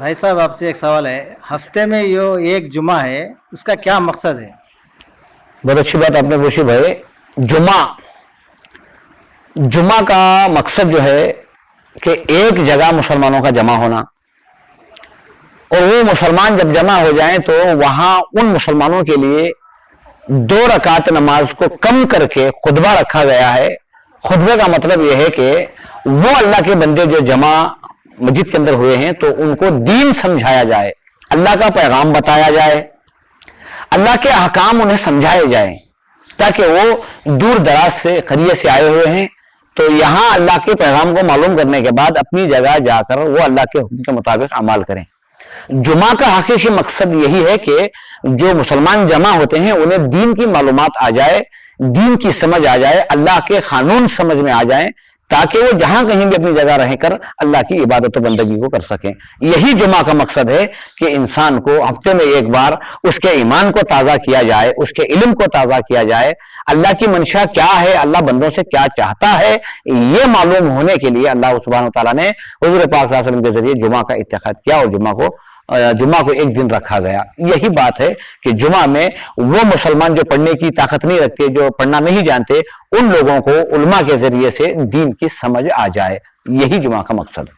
भाई साहब आपसे एक सवाल है, हफ्ते में यो एक जुमा है, उसका क्या मकसद है? बहुत अच्छी बात आपने पूछी भाई। जुमा जुमा का मकसद जो है कि एक जगह मुसलमानों का जमा होना, और वो मुसलमान जब जमा हो जाएं तो वहां उन मुसलमानों के लिए 2 रकात नमाज को कम करके खुतबा रखा गया है। खुतबे का मतलब यह है कि वो अल्लाह के बंदे जो जमा मस्जिद के अंदर हुए हैं तो उनको दीन समझाया जाए, अल्लाह का पैगाम बताया जाए, अल्लाह के अहकाम उन्हें समझाए जाए, ताकि वो दूर दराज से करिए से आए हुए हैं तो यहां अल्लाह के पैगाम को मालूम करने के बाद अपनी जगह जाकर वो अल्लाह के हुक्म के मुताबिक अमल करें। जुमा का हकीकी मकसद यही है कि जो मुसलमान जमा होते हैं उन्हें दीन की मालूमात आ जाए, दीन की समझ आ जाए, अल्लाह के कानून समझ में आ जाए, ताकि वो जहां कहीं भी अपनी जगह रहकर अल्लाह की इबादत और बंदगी को कर सकें। यही जुमा का मकसद है कि इंसान को हफ्ते में एक बार उसके ईमान को ताज़ा किया जाए, उसके इल्म को ताज़ा किया जाए, अल्लाह की मंशा क्या है, अल्लाह बंदों से क्या चाहता है, ये मालूम होने के लिए अल्लाह सुब्हानहू तआला ने हुज़ूर पाक सल्लल्लाहु अलैहि वसल्लम के जरिए जुमा का इत्तिखाद किया और जुमा को एक दिन रखा गया। यही बात है कि जुमा में वो मुसलमान जो पढ़ने की ताकत नहीं रखते, जो पढ़ना नहीं जानते, उन लोगों को उलमा के जरिए से दीन की समझ आ जाए। यही जुमा का मकसद है।